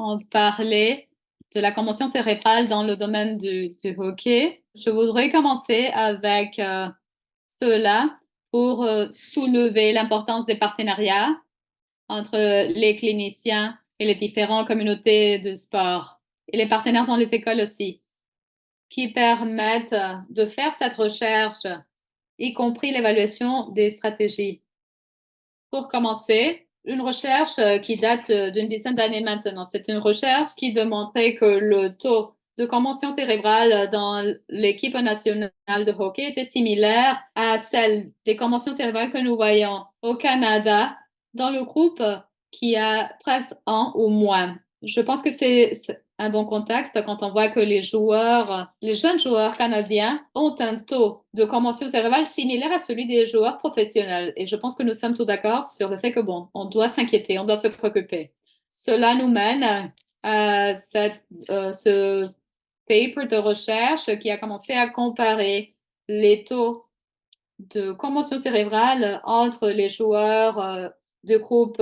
ont parlé de la commotion cérébrale dans le domaine du hockey. Je voudrais commencer avec cela pour soulever l'importance des partenariats entre les cliniciens et les différentes communautés de sport et les partenaires dans les écoles aussi, qui permettent de faire cette recherche, y compris l'évaluation des stratégies. Pour commencer, une recherche qui date d'une dizaine d'années maintenant. C'est une recherche qui démontrait que le taux de commotion cérébrale dans l'équipe nationale de hockey était similaire à celle des commotions cérébrales que nous voyons au Canada dans le groupe qui a 13 ans ou moins. Je pense que c'est un bon contexte quand on voit que les jeunes joueurs canadiens ont un taux de commotion cérébrale similaire à celui des joueurs professionnels. Et je pense que nous sommes tous d'accord sur le fait que, bon, on doit s'inquiéter, on doit se préoccuper. Cela nous mène à ce paper de recherche qui a commencé à comparer les taux de commotion cérébrale entre les joueurs de groupe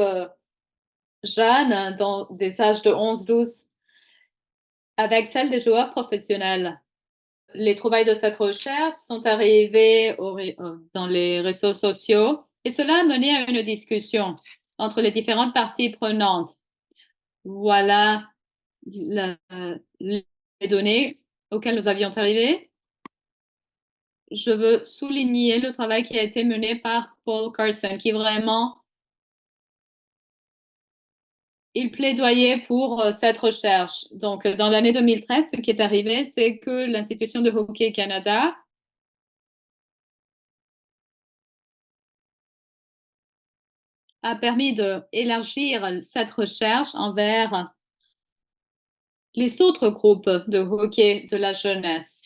jeunes, dans des âges de 11-12, avec celles des joueurs professionnels. Les trouvailles de cette recherche sont arrivées dans les réseaux sociaux et cela a mené à une discussion entre les différentes parties prenantes. Voilà les données auxquelles nous avions arrivé. Je veux souligner le travail qui a été mené par Paul Carson, qui vraiment il plaidoyait pour cette recherche. Donc, dans l'année 2013, ce qui est arrivé, c'est que l'Institution de Hockey Canada a permis d'élargir cette recherche envers les autres groupes de hockey de la jeunesse.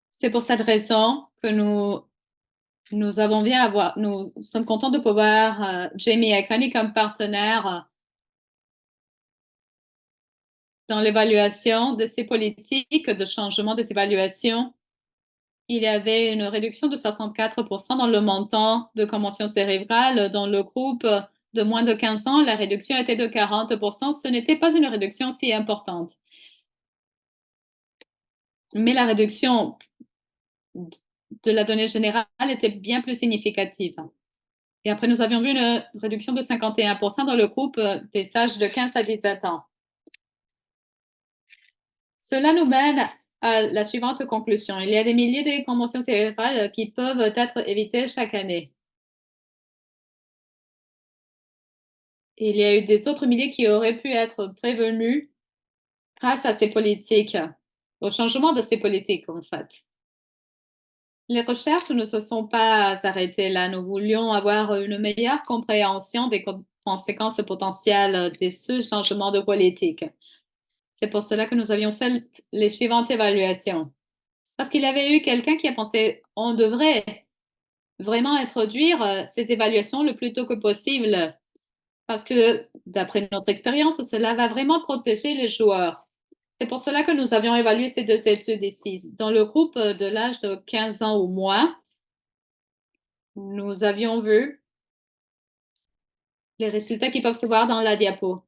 C'est pour cette raison que nous sommes contents de pouvoir Jamie Iconi comme partenaire dans l'évaluation de ces politiques de changement des évaluations. Il y avait une réduction de 64% dans le montant de commotion cérébrale. Dans le groupe de moins de 15 ans, la réduction était de 40%. Ce n'était pas une réduction si importante. Mais la réduction de la donnée générale était bien plus significative. Et après, nous avions vu une réduction de 51% dans le groupe des âges de 15 à 17 ans. Cela nous mène à la suivante conclusion. Il y a des milliers de commotions cérébrales qui peuvent être évitées chaque année. Il y a eu des autres milliers qui auraient pu être prévenus grâce à ces politiques, au changement de ces politiques, en fait. Les recherches ne se sont pas arrêtées là. Nous voulions avoir une meilleure compréhension des conséquences potentielles de ce changement de politique. C'est pour cela que nous avions fait les suivantes évaluations. Parce qu'il y avait eu quelqu'un qui a pensé on devrait vraiment introduire ces évaluations le plus tôt que possible. Parce que, d'après notre expérience, cela va vraiment protéger les joueurs. C'est pour cela que nous avions évalué ces deux études ici. Dans le groupe de l'âge de 15 ans ou moins, nous avions vu les résultats qui peuvent se voir dans la diapo.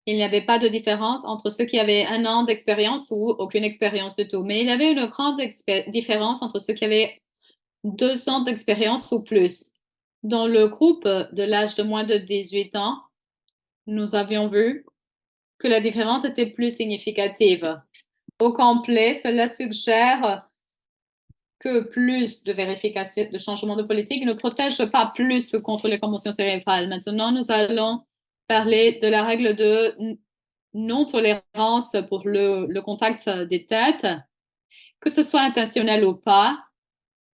Il n'y avait pas de différence entre ceux qui avaient 1 an d'expérience ou aucune expérience du tout. Mais il y avait une grande différence entre ceux qui avaient 2 ans d'expérience ou plus. Dans le groupe de l'âge de moins de 18 ans, nous avions vu que la différence était plus significative. Au complet, cela suggère que plus de vérification de changement de politique ne protège pas plus contre les commotions cérébrales. Maintenant, nous allons parler de la règle de non-tolérance pour le contact des têtes. Que ce soit intentionnel ou pas,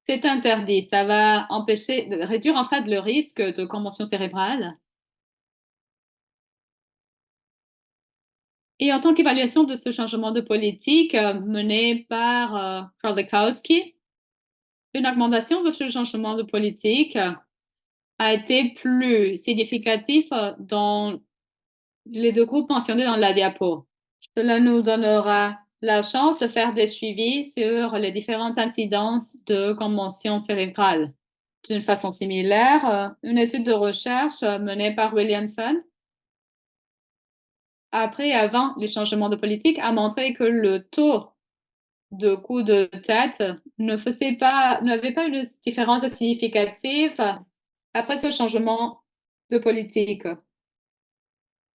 c'est interdit. Ça va réduire en fait le risque de commotion cérébrale. Et en tant qu'évaluation de ce changement de politique mené par Karlikowski, une augmentation de ce changement de politique a été plus significative dans les deux groupes mentionnés dans la diapo. Cela nous donnera la chance de faire des suivis sur les différentes incidences de commotion cérébrale. D'une façon similaire, une étude de recherche menée par Williamson après et avant les changements de politique a montré que le taux de coups de tête n'avait pas une différence significative après ce changement de politique,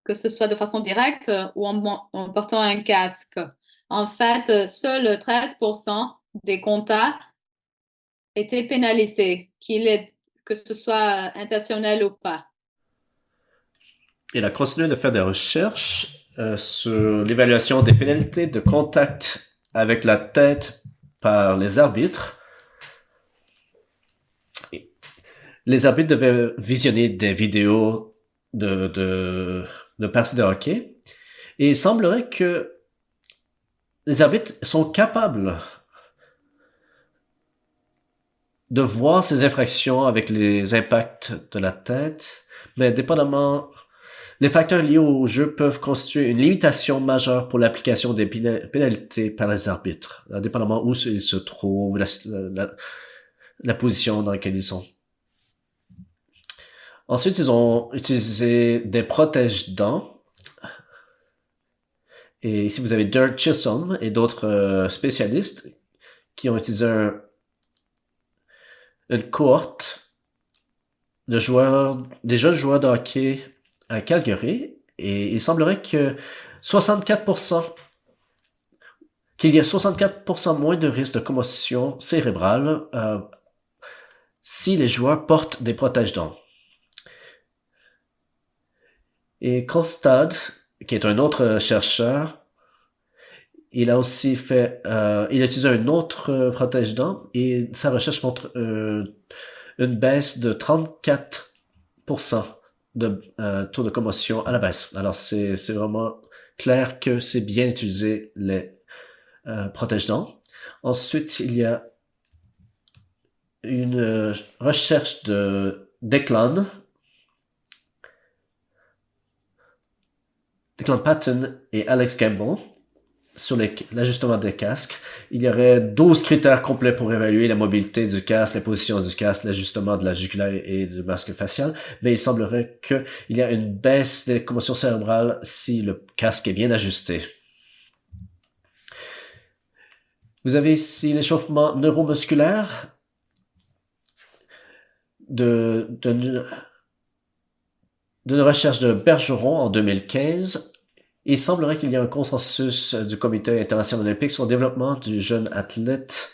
que ce soit de façon directe ou en portant un casque. En fait, seul 13% des contacts étaient pénalisés, que ce soit intentionnel ou pas. Il a continué de faire des recherches sur l'évaluation des pénalités de contact avec la tête par les arbitres. Les arbitres devaient visionner des vidéos de parties de hockey. Et il semblerait que les arbitres sont capables de voir ces infractions avec les impacts de la tête, mais dépendamment, les facteurs liés au jeu peuvent constituer une limitation majeure pour l'application des pénalités par les arbitres, dépendamment où ils se trouvent, la position dans laquelle ils sont. Ensuite, ils ont utilisé des protège-dents. Et ici, vous avez Dirk Chisholm et d'autres spécialistes qui ont utilisé une cohorte de joueurs, des jeunes joueurs de hockey à Calgary. Et il semblerait que 64%, qu'il y a 64% moins de risque de commotion cérébrale si les joueurs portent des protège-dents. Et Kostad, qui est un autre chercheur, il a aussi fait, il a utilisé un autre protège-dents et sa recherche montre une baisse de 34% de taux de commotion à la baisse. Alors c'est vraiment clair que c'est bien utiliser les protège-dents. Ensuite, il y a une recherche de Declan Patton et Alex Campbell sur l'ajustement des casques. Il y aurait 12 critères complets pour évaluer la mobilité du casque, la position du casque, l'ajustement de la jugulaire et du masque facial, mais il semblerait qu'il y a une baisse des commotions cérébrales si le casque est bien ajusté. Vous avez ici l'échauffement neuromusculaire d'une recherche de Bergeron en 2015. Il semblerait qu'il y ait un consensus du Comité international olympique sur le développement du jeune athlète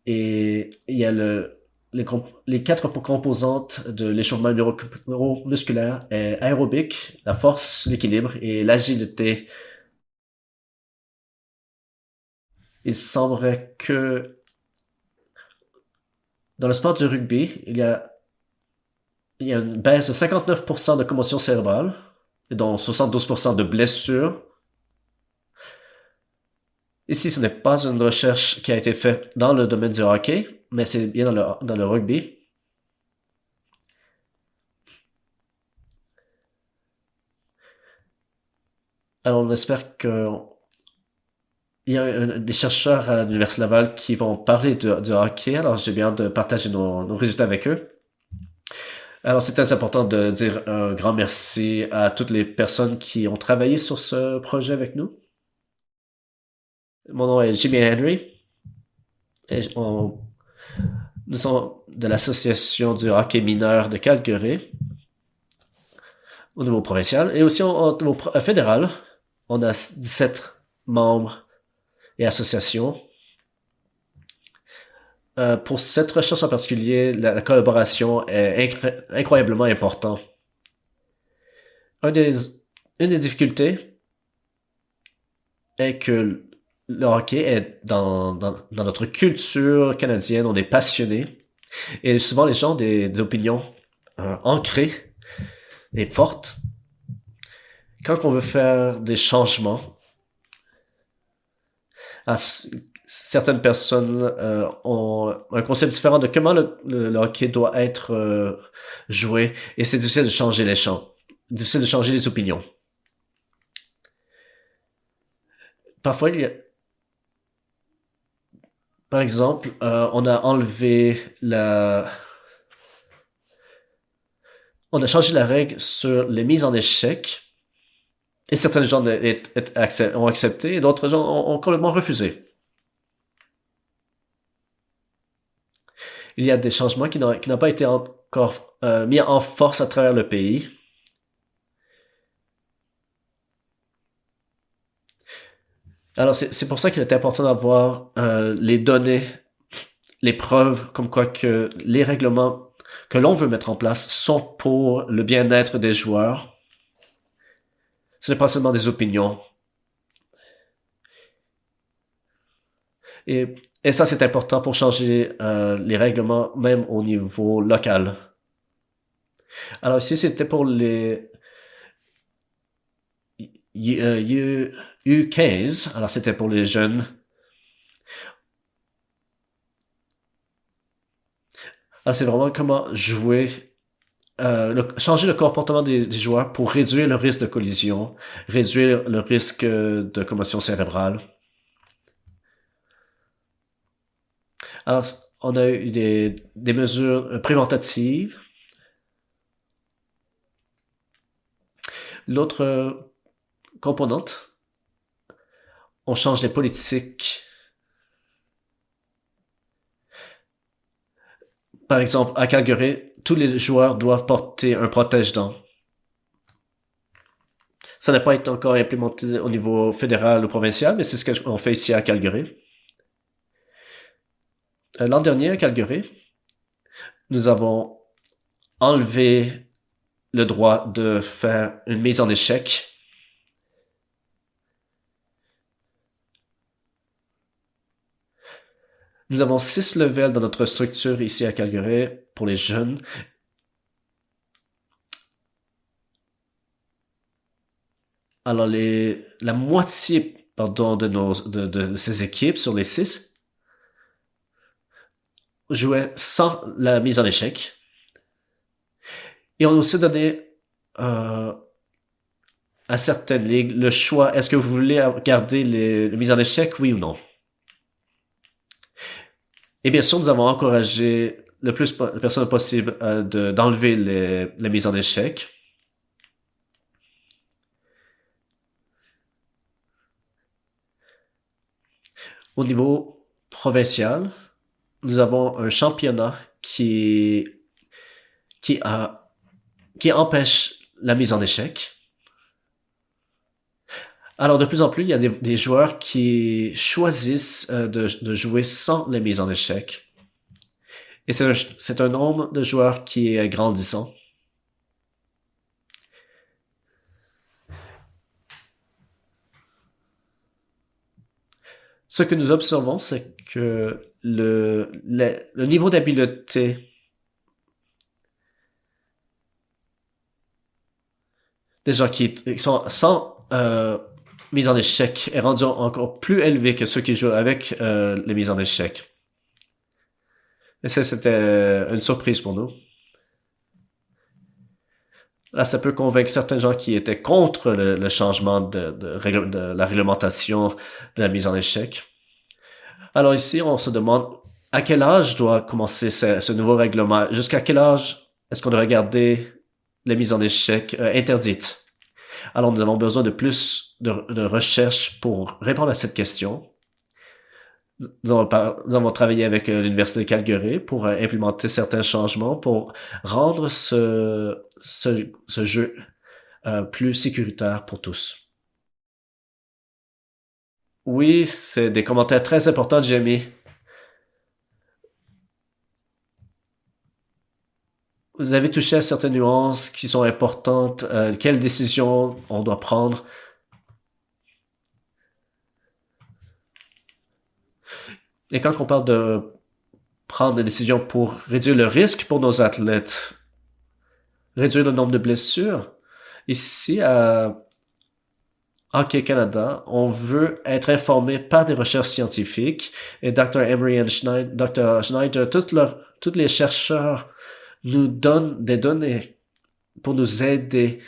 et il y a les quatre composantes de l'échauffement neuromusculaire aérobique, la force, l'équilibre et l'agilité. Il semblerait que dans le sport du rugby, il y a une baisse de 59% de commotion cérébrale, dont 72% de blessures. Ici, ce n'est pas une recherche qui a été faite dans le domaine du hockey, mais c'est bien dans le rugby. Alors, on espère que il y a des chercheurs à l'Université Laval qui vont parler du hockey. Alors, j'ai bien hâte de partager nos résultats avec eux. Alors, c'est très important de dire un grand merci à toutes les personnes qui ont travaillé sur ce projet avec nous. Mon nom est Jimmy Henry. Et nous sommes de l'association du hockey mineur de Calgary au niveau provincial et aussi au niveau fédéral. On a 17 membres et associations. Pour cette recherche en particulier, la collaboration est incroyablement importante. Une des difficultés est que le hockey est dans notre culture canadienne, on est passionné et souvent les gens ont des opinions ancrées et fortes. Quand on veut faire des changements, certaines personnes ont un concept différent de comment le hockey doit être joué et c'est difficile de changer les champs, difficile de changer les opinions. Parfois, Par exemple, on a enlevé on a changé la règle sur les mises en échec, et certains gens ont accepté, et d'autres gens ont complètement refusé. Il y a des changements qui n'ont pas été encore mis en force à travers le pays. Alors, c'est pour ça qu'il est important d'avoir les données, les preuves, comme quoi que les règlements que l'on veut mettre en place sont pour le bien-être des joueurs. Ce n'est pas seulement des opinions. Et ça, c'est important pour changer les règlements, même au niveau local. Alors ici, c'était pour les U15. Alors, c'était pour les jeunes. Alors, c'est vraiment comment jouer, changer le comportement des joueurs pour réduire le risque de collision, réduire le risque de commotion cérébrale. Alors, on a eu des mesures préventatives. L'autre composante, on change les politiques. Par exemple, à Calgary, tous les joueurs doivent porter un protège-dents. Ça n'a pas été encore implémenté au niveau fédéral ou provincial, mais c'est ce qu'on fait ici à Calgary. L'an dernier, à Calgary, nous avons enlevé le droit de faire une mise en échec. Nous avons 6 levels dans notre structure ici à Calgary pour les jeunes. Alors, la moitié, pardon, de ces équipes sur les 6 jouaient sans la mise en échec. Et on a aussi donné à certaines ligues le choix, est-ce que vous voulez garder les mises en échec, oui ou non? Et bien sûr, nous avons encouragé le plus de personnes possible d'enlever les mises en échec. Au niveau provincial, nous avons un championnat qui empêche la mise en échec. Alors, de plus en plus, il y a des joueurs qui choisissent de jouer sans les mises en échec. Et c'est un nombre de joueurs qui est grandissant. Ce que nous observons, c'est que le niveau d'habileté des gens qui sont sans mise en échec est rendu encore plus élevé que ceux qui jouent avec les mises en échec. Et ça, c'était une surprise pour nous. Là, ça peut convaincre certains gens qui étaient contre le changement de la réglementation de la mise en échec. Alors ici, on se demande à quel âge doit commencer ce nouveau règlement? Jusqu'à quel âge est-ce qu'on doit regarder les mises en échec interdites? Alors nous avons besoin de plus de recherche pour répondre à cette question. Nous avons travaillé avec l'Université de Calgary pour implémenter certains changements pour rendre ce jeu plus sécuritaire pour tous. Oui, c'est des commentaires très importants, Jamie. Vous avez touché à certaines nuances qui sont importantes. Quelles décisions on doit prendre? Et quand on parle de prendre des décisions pour réduire le risque pour nos athlètes, réduire le nombre de blessures, ici à Hockey Canada, on veut être informé par des recherches scientifiques et Dr. Emery et Dr. Schneider, tous les chercheurs nous donnent des données pour nous aider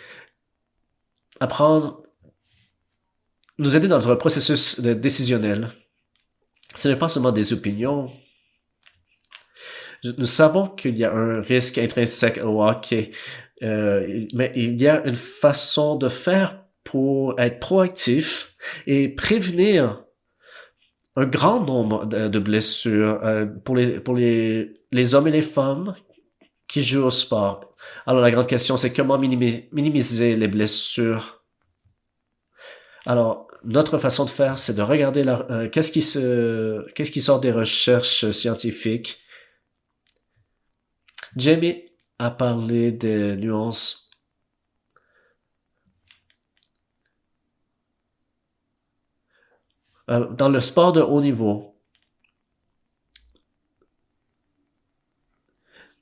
à nous aider dans notre processus décisionnel. Ce n'est pas seulement des opinions. Nous savons qu'il y a un risque intrinsèque au hockey, mais il y a une façon de faire pour être proactif et prévenir un grand nombre de blessures pour les hommes et les femmes qui jouent au sport. Alors la grande question, c'est comment minimiser les blessures. Alors, notre façon de faire, c'est de regarder qu'est-ce qui sort des recherches scientifiques. Jamie a parlé des nuances. Dans le sport de haut niveau,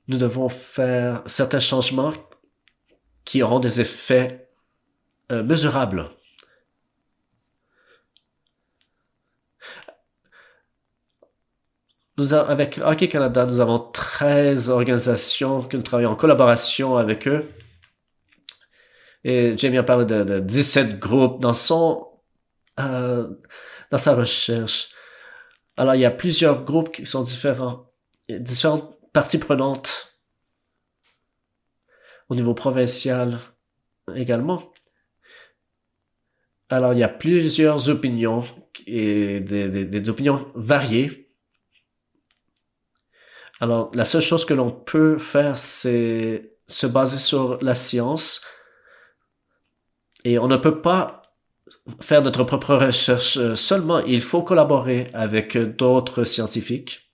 nous devons faire certains changements qui auront des effets mesurables. Avec Hockey Canada, nous avons 13 organisations que nous travaillons en collaboration avec eux. Et Jamie a parlé de 17 groupes dans sa recherche. Alors, il y a plusieurs groupes qui sont différents, différentes parties prenantes au niveau provincial également. Alors, il y a plusieurs opinions et des opinions variées. Alors, la seule chose que l'on peut faire, c'est se baser sur la science. Et on ne peut pas faire notre propre recherche seulement. Il faut collaborer avec d'autres scientifiques.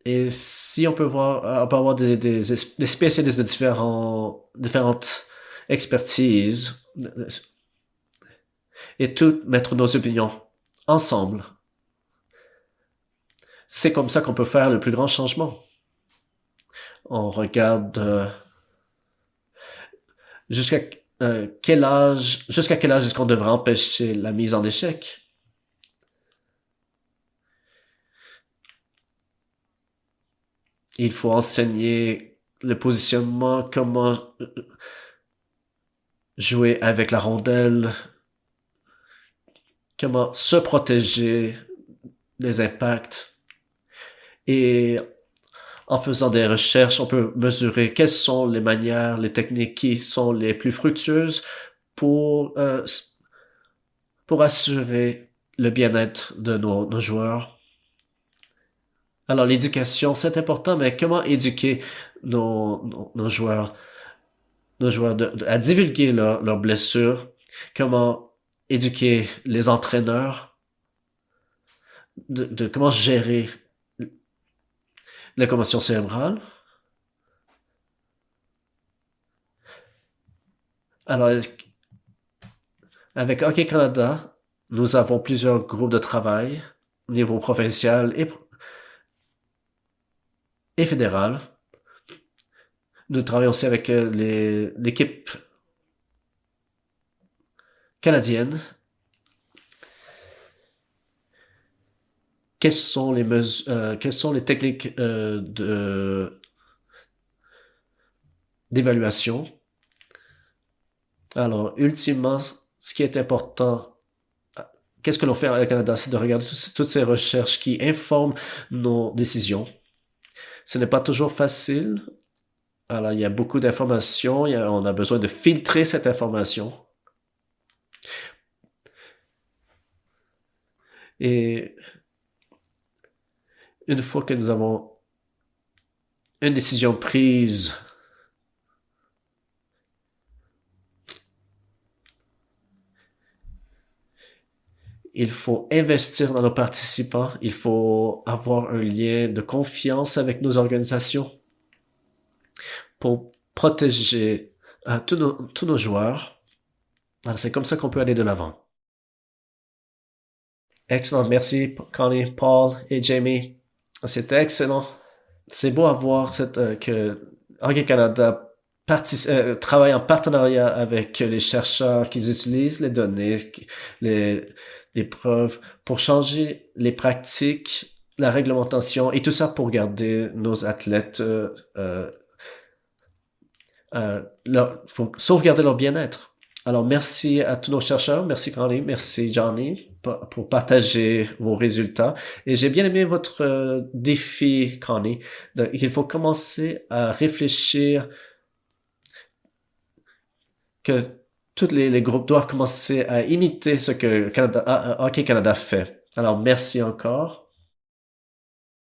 Et si on peut voir, on peut avoir des spécialistes de différentes expertises et tout mettre nos opinions ensemble. C'est comme ça qu'on peut faire le plus grand changement. On regarde jusqu'à quel âge est-ce qu'on devrait empêcher la mise en échec. Il faut enseigner le positionnement, comment jouer avec la rondelle, comment se protéger des impacts. Et en faisant des recherches, on peut mesurer quelles sont les manières, les techniques qui sont les plus fructueuses pour assurer le bien-être de nos joueurs. Alors l'éducation, c'est important, mais comment éduquer nos joueurs, à divulguer leurs blessures, comment éduquer les entraîneurs, de comment gérer la commotion cérébrale. Alors, avec Hockey Canada, nous avons plusieurs groupes de travail au niveau provincial et fédéral. Nous travaillons aussi avec l'équipe canadienne. Quelles sont les techniques d'évaluation? Alors, ultimement, ce qui est important, qu'est-ce que l'on fait au Canada, c'est de regarder toutes ces recherches qui informent nos décisions. Ce n'est pas toujours facile. Alors, il y a beaucoup d'informations, on a besoin de filtrer cette information. Et une fois que nous avons une décision prise, il faut investir dans nos participants, il faut avoir un lien de confiance avec nos organisations pour protéger tous nos joueurs. Alors, c'est comme ça qu'on peut aller de l'avant. Excellent, merci Connie, Paul et Jamie. C'était excellent. C'est beau à voir que Hockey Canada travaille en partenariat avec les chercheurs qui utilisent les données, les preuves pour changer les pratiques, la réglementation et tout ça pour garder nos athlètes, pour sauvegarder leur bien-être. Alors, merci à tous nos chercheurs. Merci, Connie. Merci, Johnny, pour partager vos résultats. Et j'ai bien aimé votre défi, Connie. Il faut commencer à réfléchir que tous les groupes doivent commencer à imiter ce que Hockey Canada fait. Alors, merci encore.